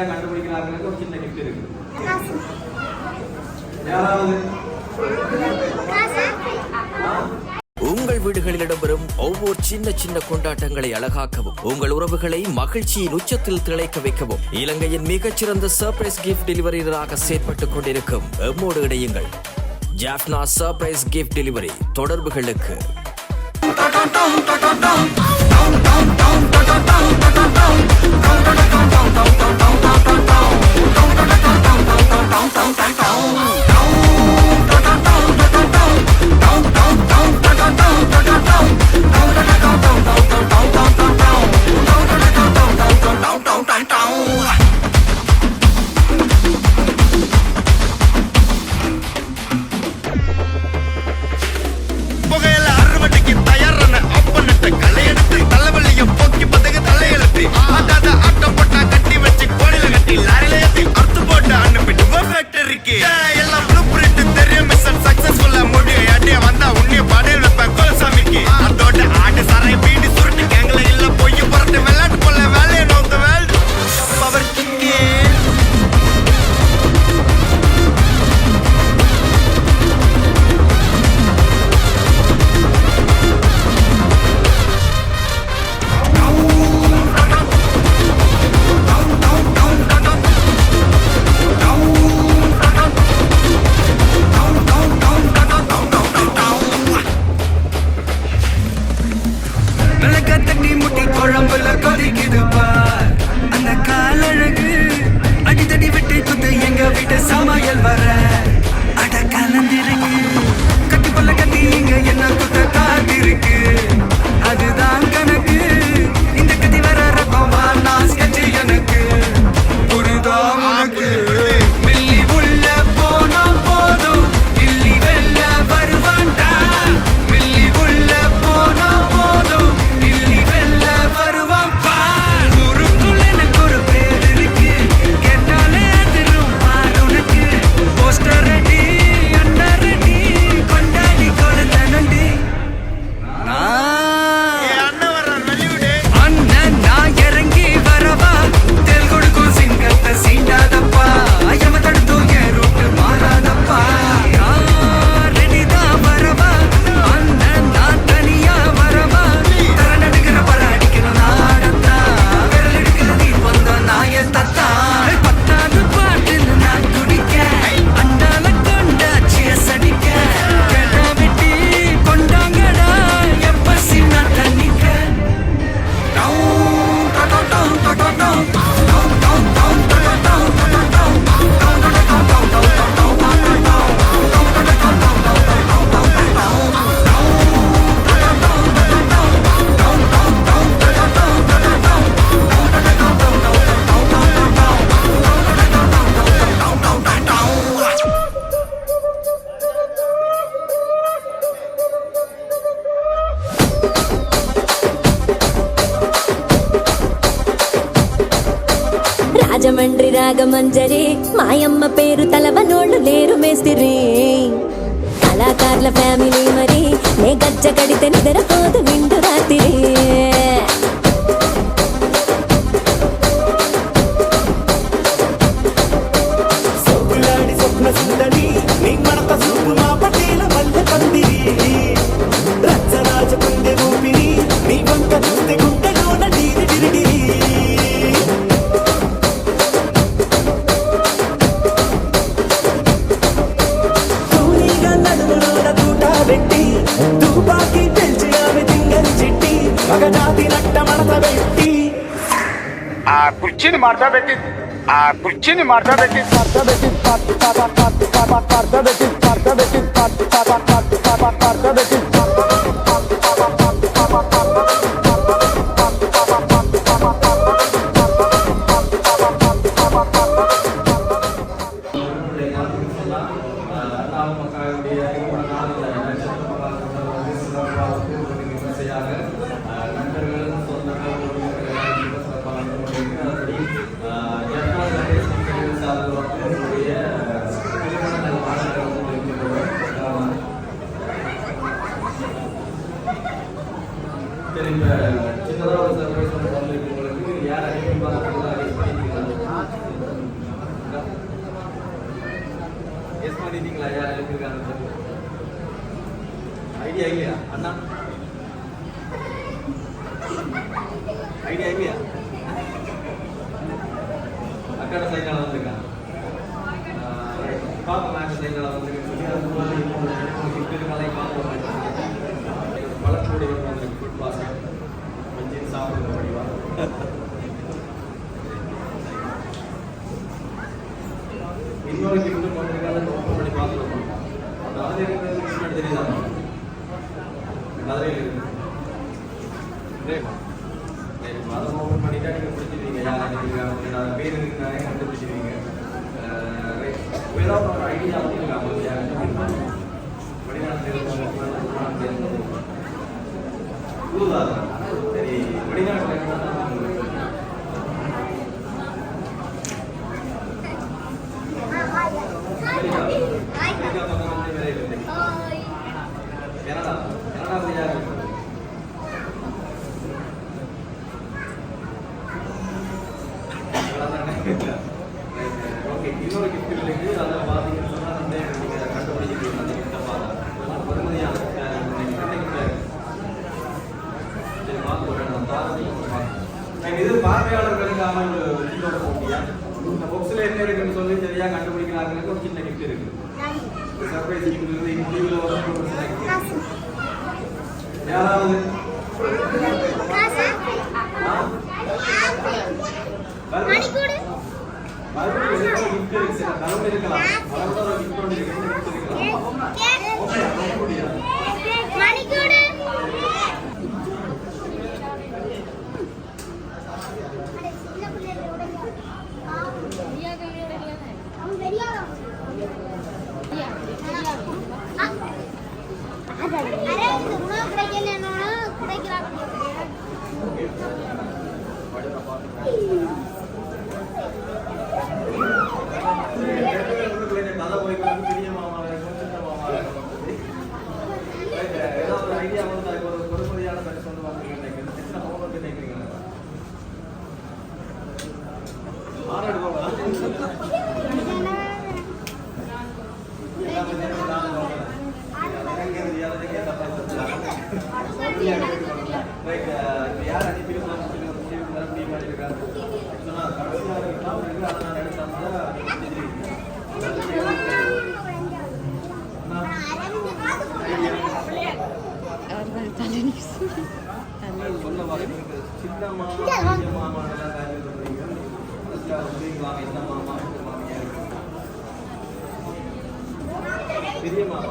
சரியா கண்டுபிடிக்கிறாங்களுக்கு ஒரு சின்ன கிஃப்ட் இருக்கு. யாராவது உங்கள் வீடுகளில் இடம்பெறும் ஒவ்வொரு சின்ன சின்ன கொண்டாட்டங்களை அழகாக்கவும் உங்கள் உறவுகளை மகிழ்ச்சியின் உச்சத்தில் திளைக்க வைக்கவும் இலங்கையின் மிகச்சிறந்த சர்ப்ரைஸ் கிஃப்ட் டெலிவரியாக செயற்பட்டுக் கொண்டிருக்கும் எம்மோடு இணையுங்கள். Jaffna surprise gift delivery. தொடர்புகளுக்கு రాజమండ్రి రాగమంజరి మాయమ్మ పేరు తలవనోళ్ళు లేరు మేస్తిరి కళాకారుల ఫ్యామిలీ మరి నే గజ్జ కడితే నిద్రపోదు నిండు రాత్రి సొగ్గులాడి స్వప్న సుందరి నీ మడత చూపు మా పటేల మల్లె పందిరి రచ్చరాజ కుందె రూపిణి నీ వంక చూస్తే గుండెలోన డీరి డిరిడిరి తుపాకి పెంచి ఆమె తింగని చిట్టి మగజాతి నట్ట మడత పెట్టి ఆ కుర్చీని మడత పెట్టి சின்னதாக ஒரு சர்ப்ரைஸ் வந்து உங்களுக்கு யார் அதிகமாக கெஸ் பண்ணிட்டீங்களா யார் எழுதிருக்காங்க? ஐடியா இல்லையா அண்ணா? ஐடியா இல்லையா? அக்காட சைக்கிள் வந்திருக்காங்க. பாப்பா மேட்ச் சைக்கிள் வந்திருக்கு. கலை பார்ப்போம். வளர்ப்புடைய வந்திருக்கு. ஃபுட் பாஸ்கெட் வச்சு சாப்பிடுற வடிவா. இன்னொரு கிஃப்ட் பண்ணிருக்காங்க. ஓப்பன் பண்ணி பார்த்துருக்கோம். அந்த அதில் இருக்கிறது கிஃப்ட் தெரியுதா? கதையில் இருக்கு. அதை ஓப்பன் பண்ணிட்டா நீங்கள் பிடிச்சிருவீங்க. யார் அனுப்பியிருக்காங்க பேர் இருக்கிறாங்க கண்டுபிடிச்சிருவீங்க. ஏதாவது ஒரு ஐடியா வந்திருக்காங்க. வெளிநாட்டில் சரி வெளிநாட்டில் கனடா கனடா யார்? ஓகே, இன்னொரு கிஃப்ட் இருக்கு. அதை பார்த்தீங்கன்னு சொன்னால் நீங்கள் கண்டுபிடிச்சிருக்கீங்க. அந்த கிஃப்ட்டை பார்த்தா பொறுமதியான சரி பார்த்து இது பார்வையாளர்களுக்கான ஒரு கிஃப்டோட போட்டியா? இந்த பாக்ஸில் என்ன இருக்குன்னு சொல்லி சரியாக கண்டுபிடிக்கிறாங்களுக்கு ஒரு சின்ன கிஃப்ட் இருக்கு. சர்ப்ரைஸ் கிஃப்ட் இருந்து டிவியில் ஒரு சின்ன கிஃப்ட். யாராவது யார் அனுப்பியிருக்காங்க? சொல்ல சின்ன மாமா என்ன மாமா பெரிய மாமா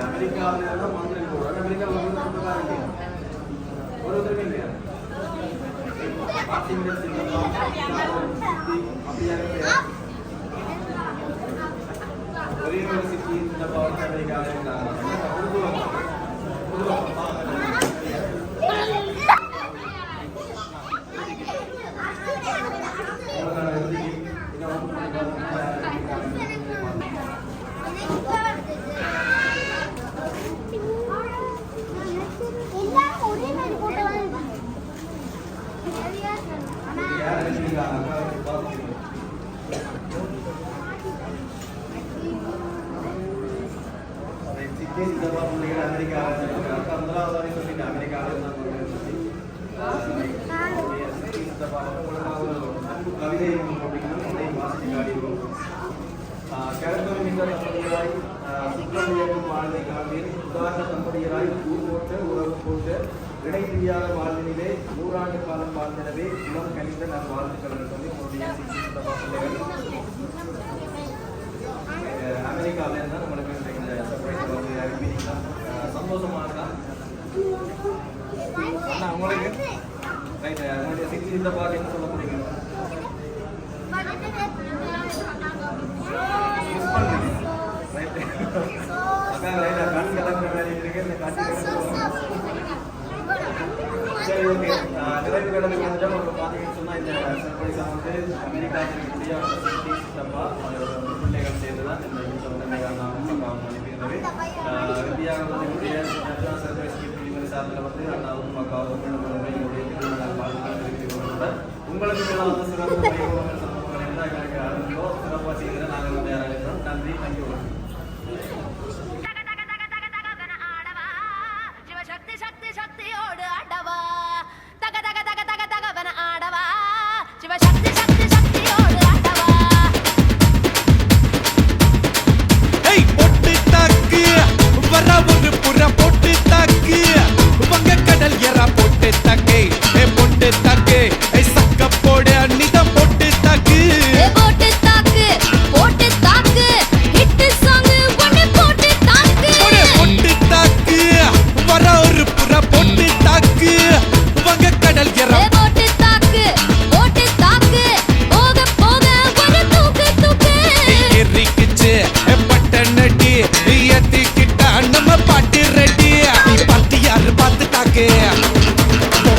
அமெரிக்காவில் மந்திரன் போடுறாங்க. அமெரிக்காவில் ஒரு இல்லையா ஒரே ஒரு சிட்டி இந்த பவன் அமெரிக்காவில் இருந்தாங்க. இடைப்பிரியாத வாழ்வினிலே 100 ஆண்டு காலம் வாழ்ந்திடவே உலகம் கணிந்த நான் வாழ்த்துக்கள் சொல்லி உங்களுடைய அமெரிக்காவில இருந்தா நம்மளுக்கு இந்த சர்ப்ரைஸ் வந்து அறிவிக்கிறீங்களா? சந்தோஷமா இருக்கா அண்ணா உங்களுக்கு? ரைட், உங்களுடைய சிக்ஸ்டி இந்த பார்த்து என்ன சொல்ல போறீங்க? ரைட் அக்கா ரைட்டா கண் கலக்கிற மாதிரி இருக்கு. இந்த காட்சி சரி ஓகே, நிறைவு கடலுக்கு வந்து ஒரு பார்த்தீங்கன்னு சொன்னால் இந்த சர்ப்ரைஸாக வந்து அமெரிக்காவில் இருக்கக்கூடிய சித்தப்பா பிள்ளைகள் சேர்ந்து தான் தான் இந்த நிமிஷம் வந்து அண்ணாவுக்கும் அக்காவுக்கும் அனுப்பியிருந்தது. இறுதியாக வந்து என்னுடைய சர்ப்ரைஸ் கிஃப்ட் சார்பில் வந்து அண்ணாவுக்கும் அக்காவுக்கும் என்னுடைய திருமண வாழ்க்கை தெரிவித்துக் உங்களுக்கு மேலே வந்து சிறப்பு வைபவங்கள் சம்பவங்கள் என்ன எங்களுக்கு அறிந்தோ சிறப்பாக செய்கிற நாங்கள் வந்து யாராக நன்றி. தேங்க்யூ.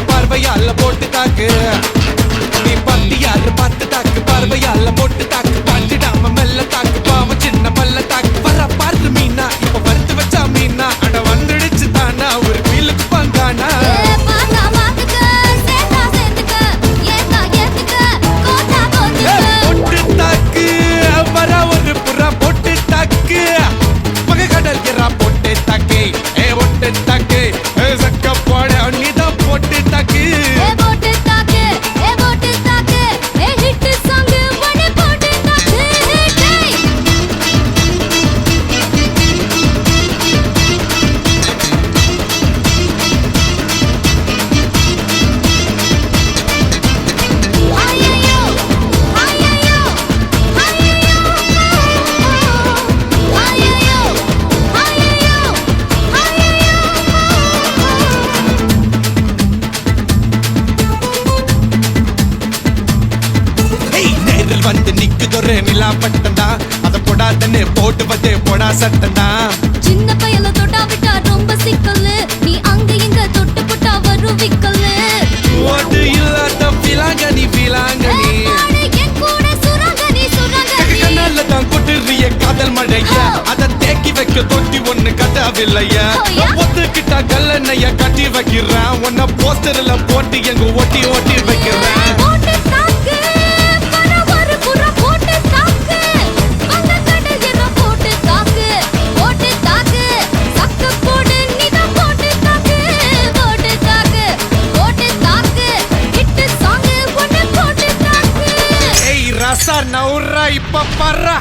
பார்வையால போட்டு தாக்கு நீ பத்தியாரு பார்த்து தாக்கு பார்வையால போட்டு தாக்கு பாஞ்சிடாம மெல்ல தாக்கு பாவம் சின்ன மல்ல தாக்கு வர பாரு மீனா இப்ப வறுத்து வச்சா மீனா அட வந்துடுச்சு தானா ஒரு வீலுக்கு பங்கானா போட்டு தாக்கு வர ஒரு புறா போட்டு தாக்கு பகை கடல் எறா போட்டு தாக்கு ஒட்டு தாக்கு சக்க போட நீதான் போட்டு தாக்கு வந்து நிக்குதொரு நிலா பட்டந்தா அத போடாதன்னு போட்டுவதே போடா சட்டந்தா சின்ன பையல தொட்டா விட்டா ரொம்ப சிக்கல்லு நீ அங்க இங்க தொட்டு புட்டா வரும் விக்கல்லு ஓட்டு இல்லாத பிலாங்கனி பிலாங்கனி என் கூட சுரங்கனி சுரங்கனி கண்ணால தான் கொட்டுறிய காதல் மழைய அத தேக்கி வைக்க தொட்டி ஒண்ணு கட்டாவில்லையா ஒத்துக்கிட்டா கல்லண்ணைய கட்டி வைக்கிறான் உன்ன போஸ்டர்ல போட்டு எங்க ஒட்டி ஒட்டி வைக்கிறேன் ரசா நவுரா இப்ப பர்றா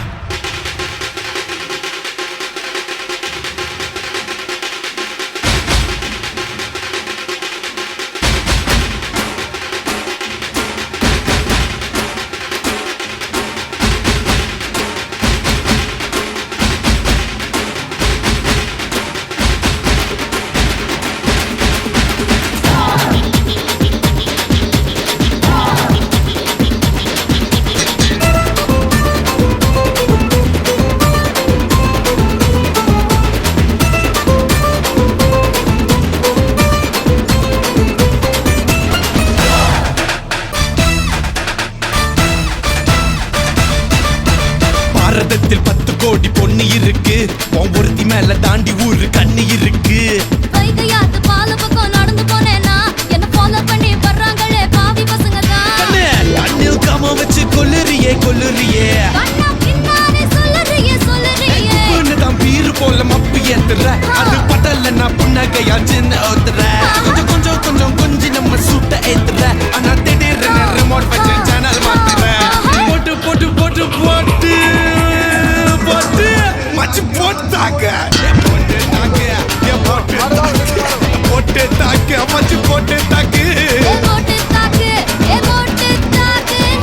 பாரதத்தில் 10 கோடி பொண்ணு இருக்கு ஒவ்வொருத்தி மேல தாண்டி ஊரு கண்ணு இருக்கு வைகையாத்து பால பக்கம் நடந்து போனேனா என்ன ஃபாலோ பண்ணி வர்றாங்களே பாவி பசங்க தான் கண்ணில் காம வச்சு கொல்லுறியே கொல்லுறியே கண்ணா பின்னாலே சொல்லறியே சொல்லறியே பொண்ணு தான் பீரு போல மப்பு ஏத்துற அது பட்டல நான் புன்னகையா சின்ன ஓத்துற கொஞ்சம் கொஞ்சம் கொஞ்சம் கொஞ்சி நம்ம சூட்ட ஏத்துற ஆனா திடீர்னு ரிமோட் வச்சு சேனல் மாத்துற போட்டு போட்டு போட்டு போட்டு போட்டு மச்சு போட்டாங்க போட்டு தாக்கு போட்டு தாக்கு மச்சு போட்டு தாக்கு போட்டு தாக்கு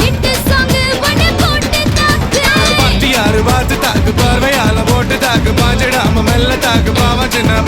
ஹிட் சாங் ஒண்ணே போட்டு தாக்கு பாட்டியாரு பார்த்து தாக்கு பார்வையால போட்டு தாக்கு பாஞ்சிடாம மெல்ல தாக்கு பாவ சின்ன